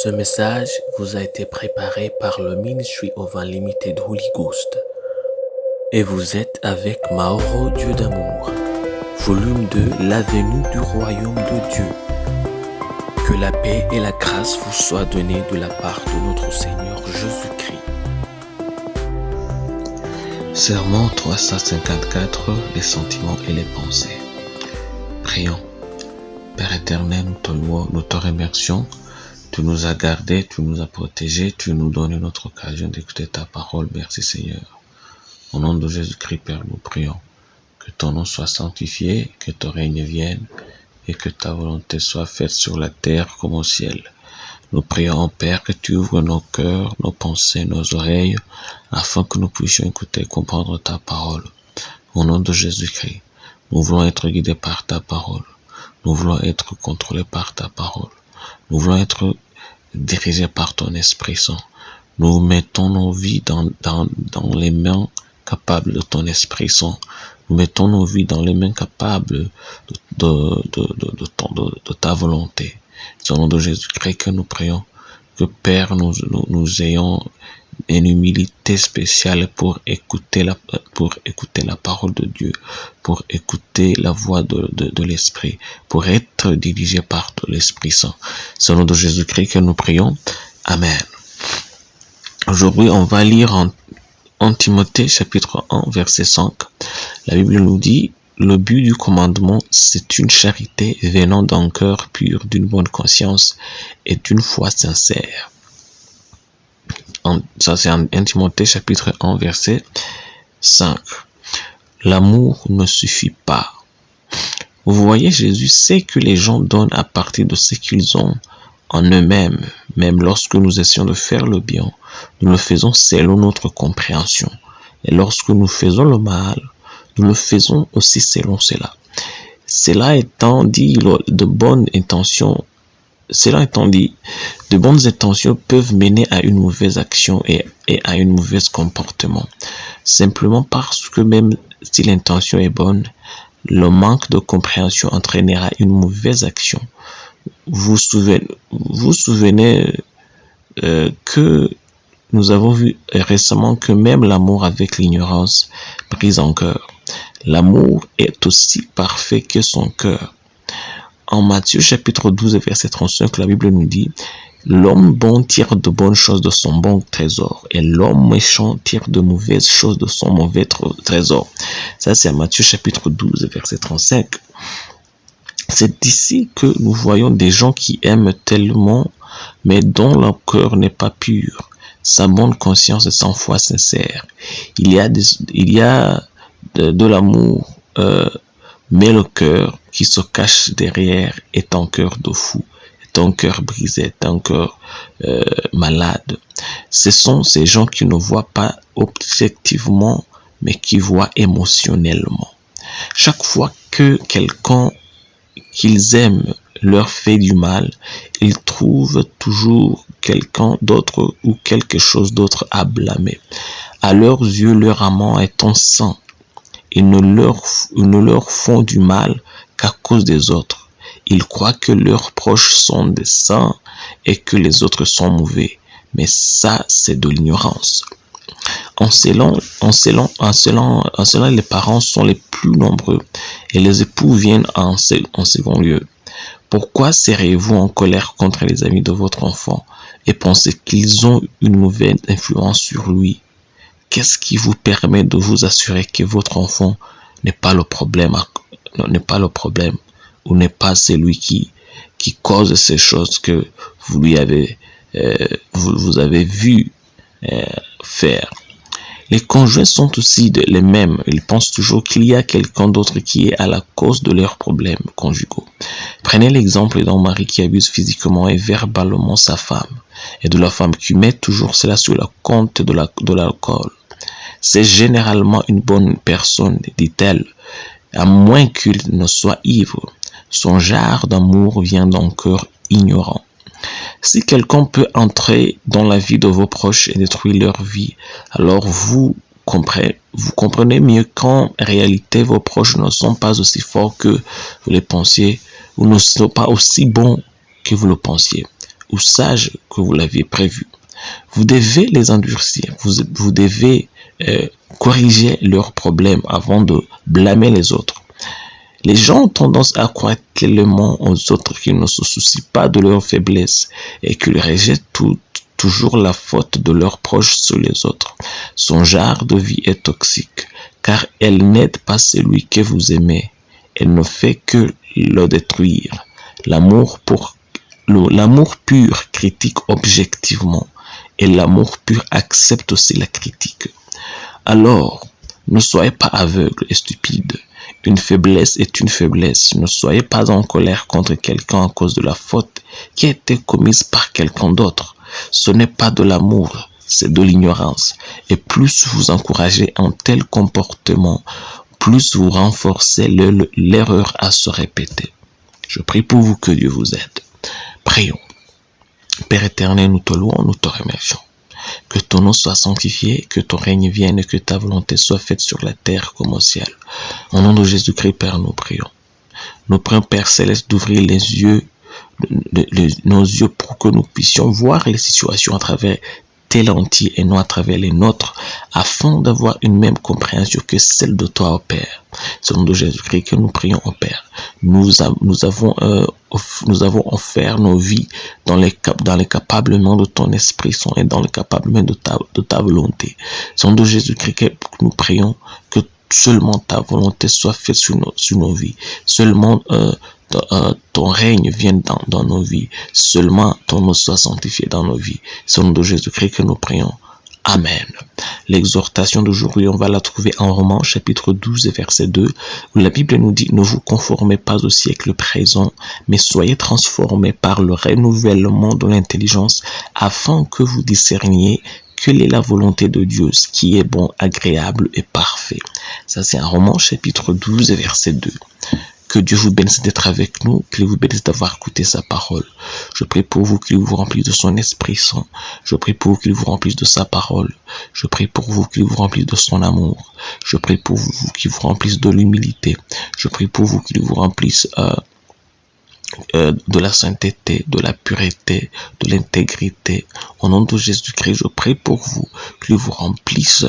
Ce message vous a été préparé par le Ministry of Unlimited Holy Ghost. Et vous êtes avec Mauro Dieu d'amour, volume 2, l'avenue du royaume de Dieu. Que la paix et la grâce vous soient données de la part de notre Seigneur Jésus-Christ. Sermon 354, les sentiments et les pensées. Prions. Père éternel, nous te remercions. Tu nous as gardés, tu nous as protégés, tu nous donnes une autre occasion d'écouter ta parole. Merci Seigneur. Au nom de Jésus-Christ, Père, nous prions. Que ton nom soit sanctifié, que ton règne vienne et que ta volonté soit faite sur la terre comme au ciel. Nous prions, Père, que tu ouvres nos cœurs, nos pensées, nos oreilles, afin que nous puissions écouter et comprendre ta parole. Au nom de Jésus-Christ, nous voulons être guidés par ta parole. Nous voulons être contrôlés par ta parole. Nous voulons être dirigés par ton Esprit Saint. Nous mettons nos vies dans les mains capables de ton Esprit Saint. Nous mettons nos vies dans les mains capables de ta volonté. C'est au nom de Jésus-Christ que nous prions. Que Père, nous ayons une humilité spéciale pour écouter la parole de Dieu, pour écouter la voix de l'Esprit, pour être dirigé par l'Esprit Saint. C'est au nom de Jésus-Christ que nous prions. Amen. Aujourd'hui, on va lire en Timothée chapitre 1, verset 5. La Bible nous dit: le but du commandement, c'est une charité venant d'un cœur pur, d'une bonne conscience et d'une foi sincère. Ça, c'est en 1 Timothée chapitre 1, verset 5. L'amour ne suffit pas. Vous voyez, Jésus sait que les gens donnent à partir de ce qu'ils ont en eux-mêmes. Même lorsque nous essayons de faire le bien, nous le faisons selon notre compréhension. Et lorsque nous faisons le mal, nous le faisons aussi selon cela. Cela étant dit, de bonnes intentions peuvent mener à une mauvaise action et à un mauvais comportement. Simplement parce que même si l'intention est bonne, le manque de compréhension entraînera une mauvaise action. Vous souvenez que nous avons vu récemment que même l'amour avec l'ignorance brise en cœur. L'amour est aussi parfait que son cœur. En Matthieu chapitre 12 verset 35, la Bible nous dit: l'homme bon tire de bonnes choses de son bon trésor et l'homme méchant tire de mauvaises choses de son mauvais trésor. Ça, c'est à Matthieu chapitre 12 verset 35. C'est ici que nous voyons des gens qui aiment tellement, mais dont leur cœur n'est pas pur, sans bonne conscience et sans foi sincère. Il y a de l'amour, mais le cœur qui se cache derrière est un cœur de fou, est un cœur brisé, est un cœur malade. Ce sont ces gens qui ne voient pas objectivement, mais qui voient émotionnellement. Chaque fois que quelqu'un qu'ils aiment leur fait du mal, ils trouvent toujours quelqu'un d'autre ou quelque chose d'autre à blâmer. À leurs yeux, leur amant est un saint. Ils ne leur font du mal qu'à cause des autres. Ils croient que leurs proches sont des saints et que les autres sont mauvais. Mais ça, c'est de l'ignorance. En cela, les parents sont les plus nombreux et les époux viennent en second lieu. Pourquoi serez-vous en colère contre les amis de votre enfant et pensez qu'ils ont une mauvaise influence sur lui? Qu'est-ce qui vous permet de vous assurer que votre enfant n'est pas le problème ou n'est pas celui qui cause ces choses que vous lui avez vu faire? Les conjoints sont aussi les mêmes. Ils pensent toujours qu'il y a quelqu'un d'autre qui est à la cause de leurs problèmes conjugaux. Prenez l'exemple d'un mari qui abuse physiquement et verbalement sa femme, et de la femme qui met toujours cela sur le compte de l'alcool. C'est généralement une bonne personne, dit-elle, à moins qu'il ne soit ivre. Son genre d'amour vient d'un cœur ignorant. Si quelqu'un peut entrer dans la vie de vos proches et détruire leur vie, alors vous comprenez mieux qu'en réalité vos proches ne sont pas aussi forts que vous le pensiez ou ne sont pas aussi bons que vous le pensiez. ou sages que vous l'aviez prévu. Vous devez les endurcir, vous devez corriger leurs problèmes avant de blâmer les autres. Les gens ont tendance à croire tellement aux autres qu'ils ne se soucient pas de leurs faiblesses et qu'ils rejettent toujours la faute de leurs proches sur les autres. Son genre de vie est toxique car elle n'aide pas celui que vous aimez. Elle ne fait que le détruire. L'amour pur critique objectivement et l'amour pur accepte aussi la critique. Alors, ne soyez pas aveugles et stupides. Une faiblesse est une faiblesse. Ne soyez pas en colère contre quelqu'un à cause de la faute qui a été commise par quelqu'un d'autre. Ce n'est pas de l'amour, c'est de l'ignorance. Et plus vous encouragez un tel comportement, plus vous renforcez l'erreur à se répéter. Je prie pour vous que Dieu vous aide. Prions. Père éternel, nous te louons, nous te remercions. Que ton nom soit sanctifié, que ton règne vienne et que ta volonté soit faite sur la terre comme au ciel. Au nom de Jésus-Christ, Père, nous prions. Nous prions, Père Céleste, d'ouvrir nos yeux pour que nous puissions voir les situations à travers tes lentilles et non à travers les nôtres, afin d'avoir une même compréhension que celle de toi, ô Père. C'est au nom de Jésus-Christ que nous prions, ô Père. Nous avons offert nos vies dans l'accablement de ton Esprit Saint et dans l'accablement de ta volonté. C'est au nom de Jésus-Christ que nous prions que seulement ta volonté soit faite sur nos vies. Seulement ton règne vienne dans nos vies. Seulement ton nom soit sanctifié dans nos vies. C'est au nom de Jésus-Christ que nous prions. Amen. L'exhortation d'aujourd'hui, on va la trouver en Romains chapitre 12 et verset 2, où la Bible nous dit « Ne vous conformez pas au siècle présent, mais soyez transformés par le renouvellement de l'intelligence, afin que vous discerniez quelle est la volonté de Dieu, ce qui est bon, agréable et parfait. » Ça, c'est en Romains chapitre 12 et verset 2. Que Dieu vous bénisse d'être avec nous, qu'il vous bénisse d'avoir écouté sa parole. Je prie pour vous qu'il vous remplisse de son Esprit Saint. Je prie pour vous qu'il vous remplisse de sa parole. Je prie pour vous qu'il vous remplisse de son amour. Je prie pour vous qu'il vous remplisse de l'humilité. Je prie pour vous qu'il vous remplisse de la sainteté, de la pureté, de l'intégrité. Au nom de Jésus-Christ, je prie pour vous qu'il vous remplisse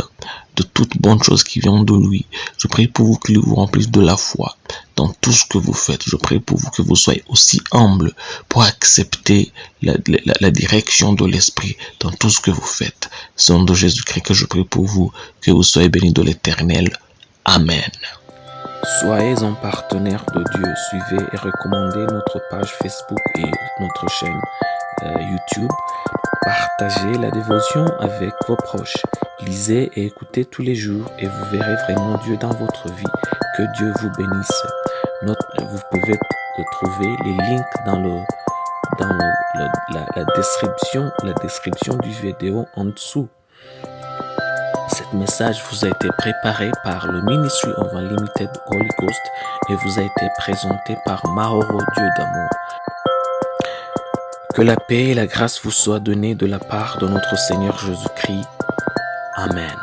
de toutes bonnes choses qui viennent de lui. Je prie pour vous qu'il vous remplisse de la foi dans tout ce que vous faites. Je prie pour vous que vous soyez aussi humble pour accepter la direction de l'Esprit dans tout ce que vous faites. C'est au nom de Jésus-Christ que je prie pour vous, que vous soyez bénis de l'Éternel. Amen. Soyez un partenaire de Dieu. Suivez et recommandez notre page Facebook et notre chaîne YouTube. Partagez la dévotion avec vos proches. Lisez et écoutez tous les jours et vous verrez vraiment Dieu dans votre vie. Que Dieu vous bénisse. Vous pouvez trouver les links dans la description du vidéo en dessous. Cet message vous a été préparé par le Ministry of Unlimited Holy Ghost et vous a été présenté par Mauro Dieu d'amour. Que la paix et la grâce vous soient données de la part de notre Seigneur Jésus-Christ. Amen.